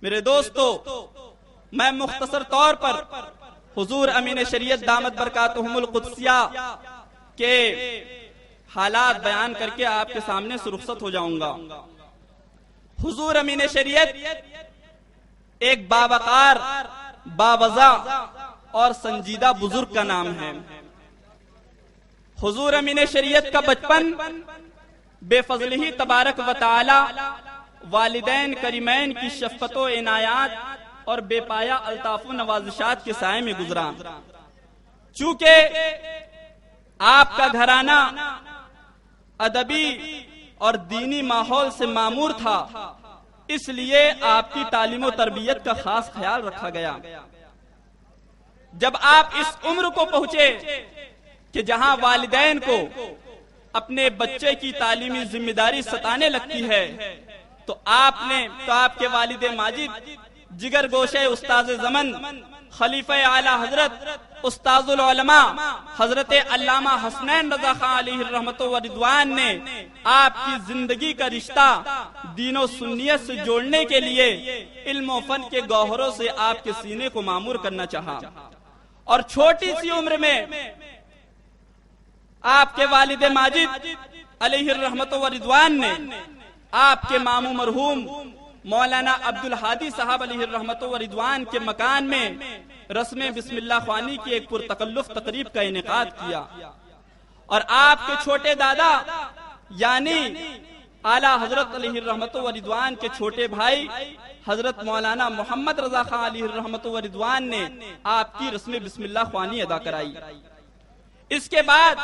میرے دوستو، میں مختصر طور پر حضور امین شریعت دامت برکاتہم القدسیہ کے حالات بیان کر کے آپ کے سامنے سے رخصت ہو جاؤں گا۔ حضور امین شریعت ایک باوقار، باوضع اور سنجیدہ بزرگ کا نام ہے۔ حضور امین شریعت کا بچپن بے فضلہ تبارک و تعالی والدین کریمین کی شفقت و عنایات اور بے پایا الطاف و نوازشات کے سائے میں گزرا۔ چونکہ آپ کا گھرانہ ادبی اور دینی ماحول سے معمور تھا، اس لیے آپ کی تعلیم و تربیت کا خاص خیال رکھا گیا۔ جب آپ اس عمر کو پہنچے کہ جہاں والدین کو اپنے بچے کی تعلیمی ذمہ داری ستانے لگتی ہے، تو آپ کے والد ماجد جگر گوشے استاذ زمن خلیفہ اعلی حضرت استاذ العلماء حضرت علامہ حسنین رضا خان علیہ الرحمت و رضوان نے آپ کی زندگی کا رشتہ دین و سنیت سے جوڑنے کے لیے علم و فن کے گوہروں سے آپ کے سینے کو معمور کرنا چاہا، اور چھوٹی سی عمر میں آپ کے والد ماجد علیہ الرحمت و رضوان نے آپ کے ماموں مرحوم مولانا عبدالحادی صاحب علیہ الرحمت و رضوان کے مکان میں رسم بسم اللہ خوانی کی ایک پرتکلف تقریب کا انعقاد کیا، اور آپ کے چھوٹے دادا یعنی اعلی حضرت علیہ الرحمت و رضوان کے چھوٹے بھائی حضرت مولانا محمد رضا خان علیہ الرحمت و رضوان نے آپ کی رسم بسم اللہ خوانی ادا کرائی۔ اس کے بعد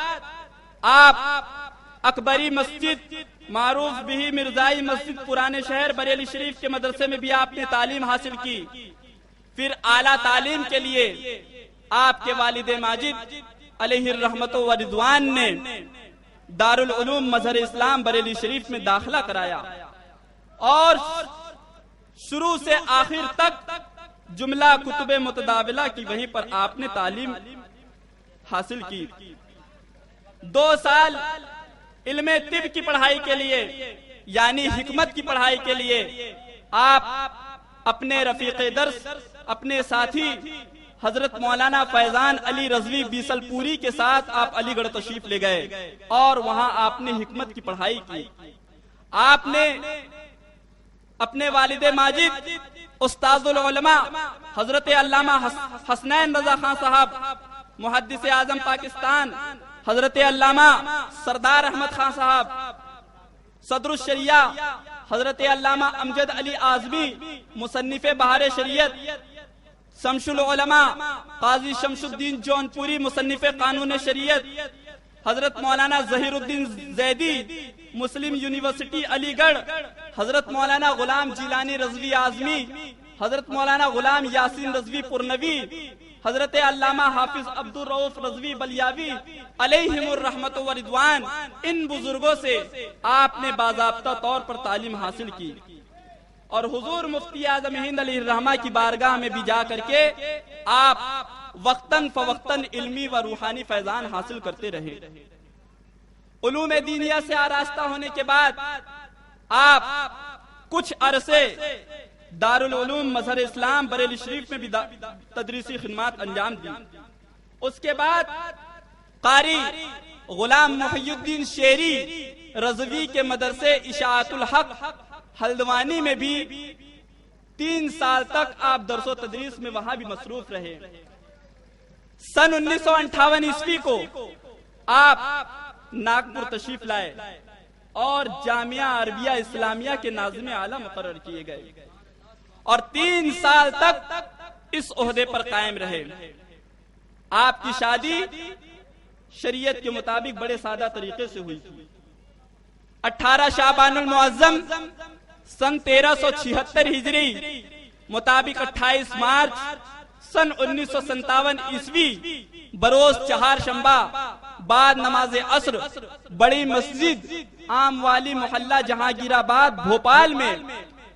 آپ اکبری مسجد معروف بھی مرزائی مسجد پرانے شہر بریلی شریف کے مدرسے میں بھی آپ نے تعلیم حاصل کی۔ پھر اعلیٰ تعلیم کے لیے آپ کے والد ماجد علیہ الرحمت و رضوان نے دارالعلوم مظہر اسلام بریلی شریف میں داخلہ کرایا، اور شروع سے آخر تک جملہ کتب متداولہ کی وہیں پر آپ نے تعلیم حاصل کی۔ 2 سال علم طب کی پڑھائی کے لیے یعنی حکمت کی پڑھائی کے لیے آپ اپنے رفیق درس اپنے ساتھی حضرت مولانا فیضان علی رضوی بیسل پوری کے ساتھ آپ علی گڑھ تشریف لے گئے، اور وہاں آپ نے حکمت کی پڑھائی کی۔ آپ نے اپنے والد ماجد استاذ العلماء حضرت علامہ حسنین رضا خان صاحب محدث اعظم پاکستان حضرت علامہ سردار احمد خان صاحب صدر الشریعہ حضرت علامہ امجد علی اعظمی مصنف بہار شریعت شمس العلماء قاضی شمس الدین جون پوری مصنف قانون شریعت حضرت مولانا ظہیر الدین زیدی مسلم یونیورسٹی علی گڑھ حضرت مولانا غلام جیلانی رضوی اعظمی حضرت مولانا غلام یاسین رضوی پرنوی حضرت علامہ حافظ عبدالرؤف رضوی بلیاوی علیہم الرحمت و رضوان، ان بزرگوں سے آپ نے باضابطہ طور پر تعلیم حاصل کی، اور حضور مفتی اعظم ہند علیہ الرحمہ کی بارگاہ میں بھی جا کر کے آپ وقتاً فوقتاً علمی و روحانی فیضان حاصل کرتے رہے۔ علوم دینیہ سے آراستہ ہونے کے بعد آپ کچھ عرصے دارالعلوم مظہر اسلام بریلی شریف میں بھی تدریسی خدمات انجام دی۔ اس کے بعد قاری غلام محی الدین شیری رضوی کے مدرسے اشاعت الحق ہلدوانی میں بھی 3 سال تک آپ درس و تدریس میں وہاں بھی مصروف رہے۔ سن 1958 عیسوی کو آپ ناگپور تشریف لائے اور جامعہ عربیہ اسلامیہ کے ناظم اعلیٰ مقرر کیے گئے، اور 3 سال تک اس عہدے پر قائم رہے۔ آپ کی شادی شریعت کے مطابق بڑے سادہ طریقے سے ہوئی تھی۔ 18 شعبان المعظم سن 1376 ہجری مطابق 28 مارچ سن 1957 عیسوی بروز چہارشنبہ بعد نماز عصر بڑی مسجد عام والی محلہ جہانگیر آباد بھوپال میں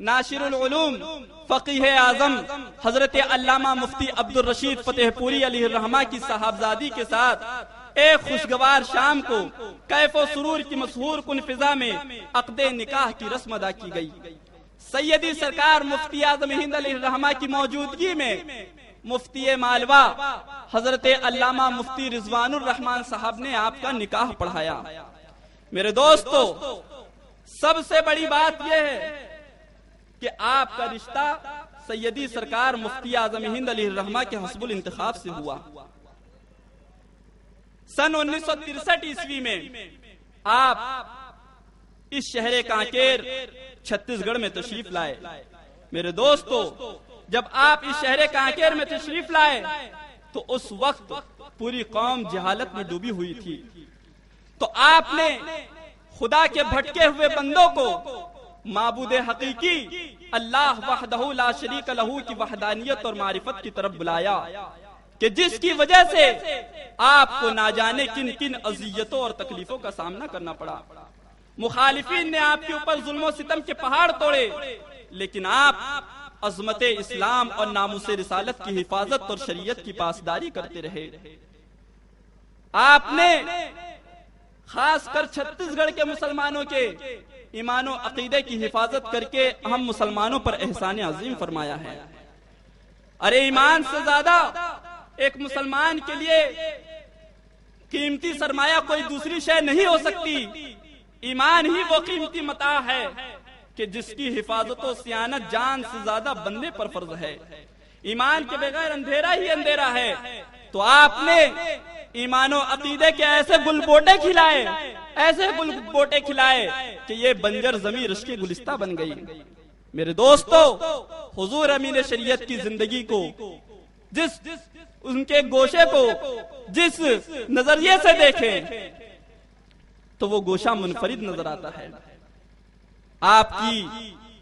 ناشر العلوم فقیہ اعظم حضرت علامہ مفتی عبدالرشید فتح پوری علیہ الرحمہ کی صاحبزادی کے ساتھ ایک خوشگوار شام کو کیف و سرور کی مسحور کن فضا میں عقد نکاح کی رسم ادا کی گئی۔ سیدی سرکار مفتی اعظم ہند علیہ الرحمہ کی موجودگی میں مفتی مالوا حضرت علامہ مفتی رضوان الرحمان صاحب نے آپ کا نکاح پڑھایا۔ میرے دوستو، سب سے بڑی بات یہ ہے کہ آپ کا رشتہ سیدی سرکار مفتی اعظم ہند علیہ الرحمہ کے حسب الانتخاب سے ہوا۔ سن 1963 عیسوی میں آپ اس شہر کانکیر چھتیس گڑھ میں تشریف لائے۔ میرے دوستو، جب آپ اس شہر کانکیر میں تشریف لائے تو اس وقت پوری قوم جہالت میں ڈوبی ہوئی تھی، تو آپ نے خدا کے بھٹکے ہوئے بندوں کو معبود حقیقی اللہ وحدہ لا شریک لہ کی وحدانیت اور معرفت کی طرف بلایا، کہ جس کی وجہ سے آپ کو نہ جانے کن کن اذیتوں اور تکلیفوں کا سامنا کرنا پڑا۔ مخالفین نے آپ کے اوپر ظلم و ستم کے پہاڑ توڑے، لیکن آپ عظمت اسلام اور ناموس رسالت کی حفاظت اور شریعت کی پاسداری کرتے رہے۔ آپ نے خاص کر چھتیس گڑھ کے مسلمانوں کے ایمان و عقیدے کی حفاظت کر کے ہم مسلمانوں پر احسان عظیم فرمایا ہے۔ ارے ایمان سے زیادہ ایک مسلمان کے لیے قیمتی سرمایہ کوئی دوسری شے نہیں ہو سکتی۔ ایمان ہی وہ قیمتی متاع ہے کہ جس کی حفاظت و صیانت جان سے زیادہ بندے پر فرض ہے۔ ایمان کے بغیر اندھیرا ہی اندھیرا ہے۔ تو آپ نے ایمان و عقیدے کے ایسے گل بوٹے کھلائے، ایسے گل بوٹے کھلائے کہ یہ بنجر زمین رشک گلستہ بن گئی۔ میرے دوستو، حضور امین شریعت کی زندگی کو، جس ان کے گوشے کو جس نظریے سے دیکھیں تو وہ گوشہ منفرد نظر آتا ہے۔ آپ کی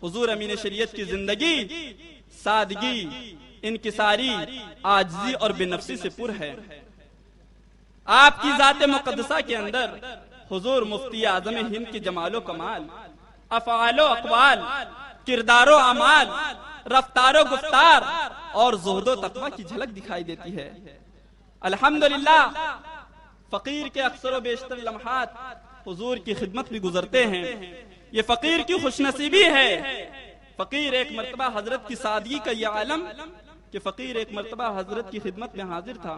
حضور امین شریعت کی زندگی سادگی، انکساری، عاجزی اور بے نفسی سے پر ہے۔ آپ کی ذات مقدسہ کے اندر حضور مفتی اعظم ہند کی جمال و کمال، افعال و اقوال، کردار و اعمال، رفتار و گفتار اور زہد و تقوی کی جھلک دکھائی دیتی ہے۔ الحمدللہ فقیر کے اکثر و بیشتر لمحات حضور کی خدمت بھی گزرتے ہیں۔ یہ فقیر کی خوش نصیبی ہے۔ فقیر ایک مرتبہ حضرت کی سادگی کا یہ عالم کہ فقیر ایک مرتبہ حضرت کی خدمت میں حاضر تھا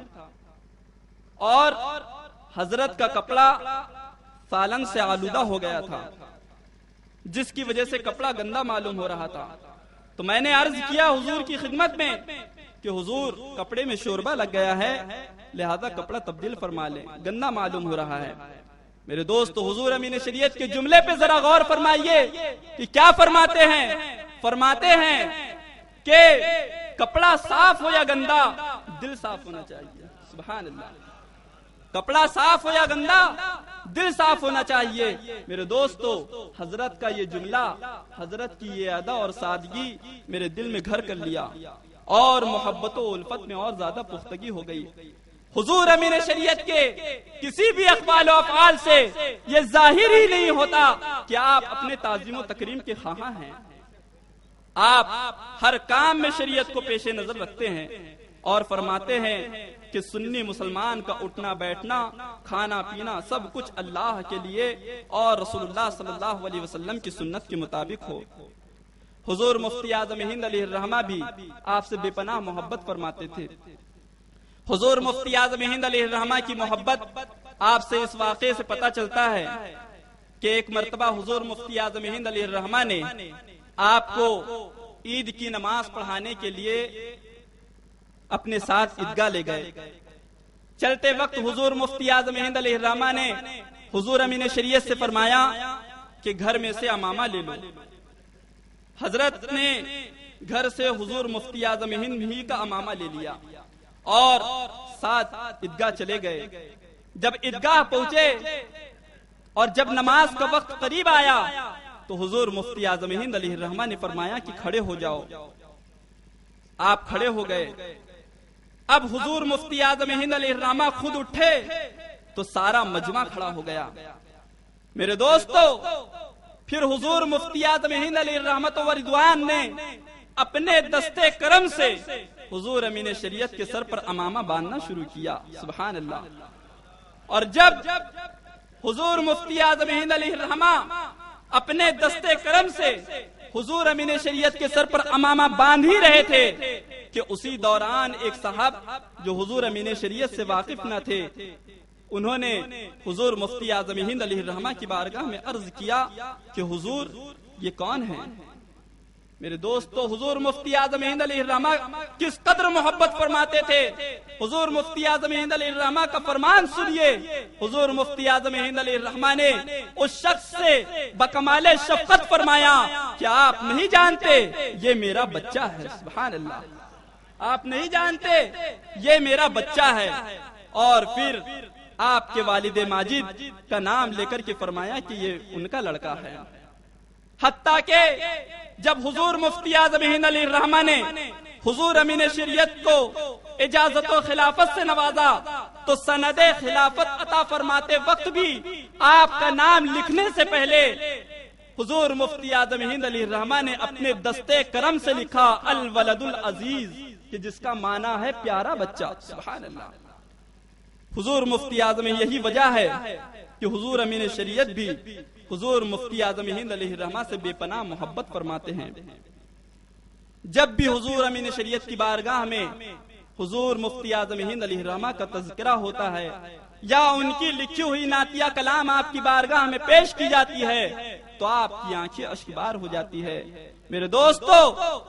اور حضرت کا کپڑا سالن سے آلودہ ہو گیا تھا، جس کی وجہ سے کپڑا گندا معلوم ہو رہا تھا۔ تو میں نے عرض کیا حضور کی خدمت میں کہ حضور کپڑے میں شوربہ لگ گیا ہے، لہذا کپڑا تبدیل فرما لیں، گندا معلوم ہو رہا ہے۔ میرے دوست، حضور امین شریعت کے جملے پہ ذرا غور فرمائیے کہ کیا فرماتے ہیں۔ فرماتے ہیں کہ کپڑا صاف ہو یا گندا، دل صاف ہونا چاہیے۔ سبحان اللہ۔ کپڑا صاف ہو یا گندا، دل صاف ہونا چاہیے۔ میرے دوستو، حضرت کا یہ جملہ، حضرت کی یہ ادا اور سادگی میرے دل میں گھر کر لیا اور محبت و الفت میں اور زیادہ پختگی ہو گئی۔ حضور امین شریعت کے کسی بھی اقوال و افعال سے یہ ظاہر ہی نہیں ہوتا کہ آپ اپنے تعظیم و تکریم کے خواہاں ہیں۔ آپ ہر کام میں شریعت کو پیش نظر رکھتے ہیں اور فرماتے ہیں کہ سنی مسلمان کا اٹھنا بیٹھنا، کھانا پینا سب کچھ اللہ کے لیے اور رسول اللہ صلی اللہ علیہ وسلم کی سنت کے مطابق ہو۔ حضور مفتی اعظم ہند علیہ الرحمہ بھی آپ سے بے پناہ محبت فرماتے تھے۔ حضور مفتی اعظم ہند علیہ الرحمہ کی محبت آپ سے اس واقعے سے پتہ چلتا ہے کہ ایک مرتبہ حضور مفتی اعظم ہند علیہ الرحمہ نے آپ کو عید کی نماز پڑھانے کے لیے اپنے ساتھ عیدگاہ لے گئے۔ چلتے وقت حضور مفتی اعظم ہند علیہ الرحمہ نے حضور امین شریعت سے فرمایا کہ گھر میں سے امامہ لے لو۔ حضرت نے گھر سے حضور مفتی اعظم ہند ہی کا امامہ لے لیا اور ساتھ عیدگاہ چلے گئے۔ جب عیدگاہ پہنچے اور جب نماز کا وقت قریب آیا تو حضور مفتی اعظم ہند علیہ الرحمہ نے فرمایا کہ کھڑے ہو جاؤ۔ آپ کھڑے ہو گئے۔ اب حضور مفتی اعظم ہند علیہ الرحمہ خود اٹھے تو سارا مجمع کھڑا ہو گیا۔ میرے دوستو، پھر حضور مفتی اعظم ہند علیہ الرحمۃ و رضوان نے اپنے دستے کرم سے حضور امین شریعت کے سر پر امامہ باندھنا شروع کیا۔ سبحان اللہ۔ اور جب حضور مفتی اعظم ہند علیہ الرحمہ اپنے دستے کرم سے حضور امین شریعت کے سر پر امامہ باندھ ہی رہے تھے کہ اسی دوران ایک صاحب جو حضور امین شریعت سے واقف نہ تھے، انہوں نے حضور مفتی اعظم ہند علیہ الرحمہ کی بارگاہ میں عرض کیا کہ حضور یہ کون ہیں؟ میرے دوستو، حضور مفتی اعظم ہند علیہ الرحمہ کس قدر محبت فرماتے تھے۔ حضور مفتی اعظم ہند علیہ الرحمہ کا فرمان سنیے۔ حضور مفتی اعظم ہند علیہ الرحمہ نے اس شخص سے بکمال شفقت فرمایا کہ آپ نہیں جانتے یہ میرا بچہ ہے۔ سبحان اللہ، آپ نہیں جانتے یہ میرا بچہ ہے۔ اور پھر آپ کے والد ماجد کا نام لے کر کے فرمایا کہ یہ ان کا لڑکا ہے۔ حتیٰ کہ جب حضور مفتی اعظم ہند علیہ الرحمہ نے حضور امین شریعت کو اجازت و خلافت سے نوازا تو سند خلافت عطا فرماتے وقت بھی آپ کا نام لکھنے سے پہلے حضور مفتی اعظم ہند علیہ الرحمہ نے اپنے دستے کرم سے لکھا الولد العزیز، کہ جس کا معنی ہے پیارا بچہ۔ سبحان اللہ، حضور مفتی اعظم، یہی وجہ ہے کہ حضور امین شریعت بھی حضور مفتی اعظم ہند علیہ الرحمہ سے بے پناہ محبت فرماتے ہیں۔ جب بھی حضور امین شریعت کی بارگاہ میں حضور مفتی اعظم ہند علیہ الرحمہ کا تذکرہ ہوتا ہے یا ان کی لکھی ہوئی نعتیہ کلام آپ کی بارگاہ میں پیش کی جاتی ہے تو آپ کی آنکھیں اشکبار ہو جاتی ہے۔ میرے دوستو،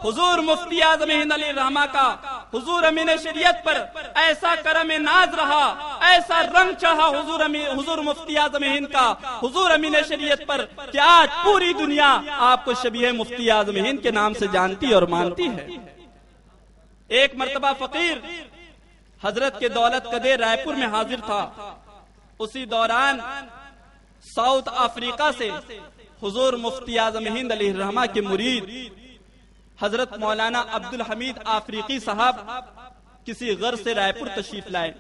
حضور مفتی اعظم ہند علیہ الرحمہ کا حضور امین شریعت پر ایسا کرم ناز رہا، ایسا رنگ چڑھا حضور مفتی اعظم ہند کا حضور امین شریعت پر کہ آج پوری دنیا آپ کو شبیہ مفتی اعظم ہند کے نام سے جانتی اور مانتی ہے۔ ایک مرتبہ فقیر حضرت کے دولت قدے رائے پور میں حاضر تھا۔ اسی دوران ساؤتھ افریقہ سے حضور مفتی اعظم ہند علیہ الرحمہ کے مرید حضرت مولانا عبدالحمید افریقی صاحب کسی غرض سے رائے پور تشریف لائے۔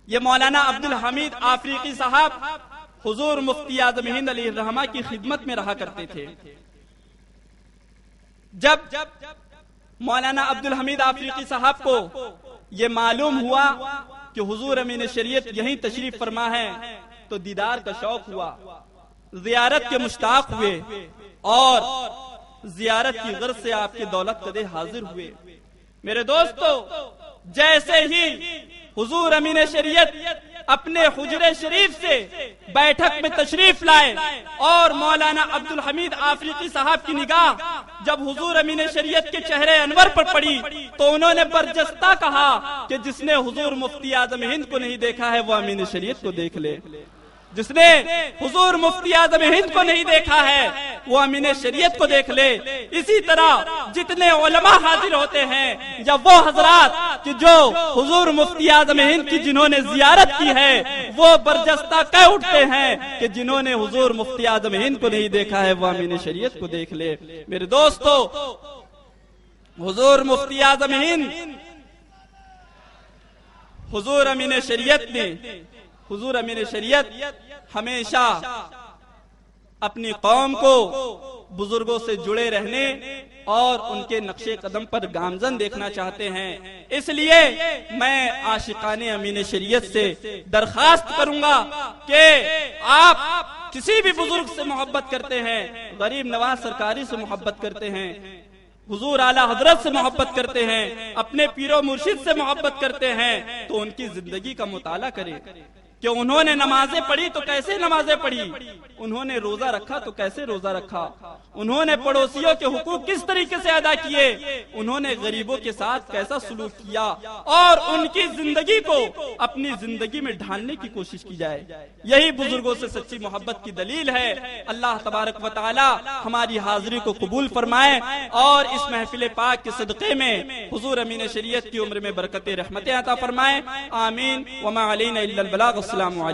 یہ مولانا عبدالحمید افریقی صاحب حضور مفتی اعظم ہند علیہ الرحمہ کی خدمت میں رہا کرتے تھے۔ جب مولانا عبدالحمید افریقی صاحب کو یہ معلوم ہوا کہ حضور امین شریعت یہیں تشریف فرما ہے تو دیدار کا شوق ہوا، زیارت کے مشتاق ہوئے اور زیارت کی غرض سے آپ کے دولت قدے حاضر ہوئے۔ میرے دوستو، جیسے ہی حضور امین شریعت اپنے حجرے شریف سے بیٹھک میں تشریف لائے اور مولانا عبدالحمید افریقی صاحب کی نگاہ جب حضور امین شریعت کے چہرے انور پر پڑی تو انہوں نے برجستہ کہا کہ جس نے حضور مفتی اعظم ہند کو نہیں دیکھا ہے وہ امین شریعت کو دیکھ لے، جس نے حضور مفتی اعظم ہند کو نہیں دیکھا ہے وہ امین شریعت کو دیکھ لے۔ اسی طرح جتنے علماء حاضر ہوتے ہیں یا وہ حضرات کہ جو حضور مفتی اعظم ہند کی جنہوں نے زیارت کی ہے وہ برجستہ کہہ اٹھتے ہیں کہ جنہوں نے حضور مفتی اعظم ہند کو نہیں دیکھا ہے وہ امین شریعت کو دیکھ لے۔ میرے دوستو، حضور مفتی اعظم ہند حضور امین شریعت ہمیشہ اپنی قوم کو بزرگوں سے جڑے رہنے اور ان کے نقش قدم پر گامزن دیکھنا چاہتے ہیں۔ اس لیے میں عاشقان امین شریعت سے درخواست کروں گا کہ آپ کسی بھی بزرگ سے محبت کرتے ہیں، غریب نواز سرکاری سے محبت کرتے ہیں، حضور اعلی حضرت سے محبت کرتے ہیں، اپنے پیر و مرشد سے محبت کرتے ہیں تو ان کی زندگی کا مطالعہ کریں کہ انہوں نے نمازیں پڑھی تو کیسے نمازیں پڑھی، انہوں نے روزہ رکھا تو کیسے روزہ رکھا، انہوں نے پڑوسیوں کے حقوق کس طریقے سے ادا کیے، انہوں نے غریبوں کے ساتھ کیسا سلوک کیا، اور ان کی زندگی کو اپنی زندگی میں ڈھالنے کی کوشش کی جائے۔ یہی بزرگوں سے سچی محبت کی دلیل ہے۔ اللہ تبارک و تعالی ہماری حاضری کو قبول فرمائے اور اس محفل پاک کے صدقے میں حضور امین شریعت کی عمر میں برکت رحمتیں عطا فرمائے۔ آمین۔ وما علینا الا البلاغ۔ السلام علیکم۔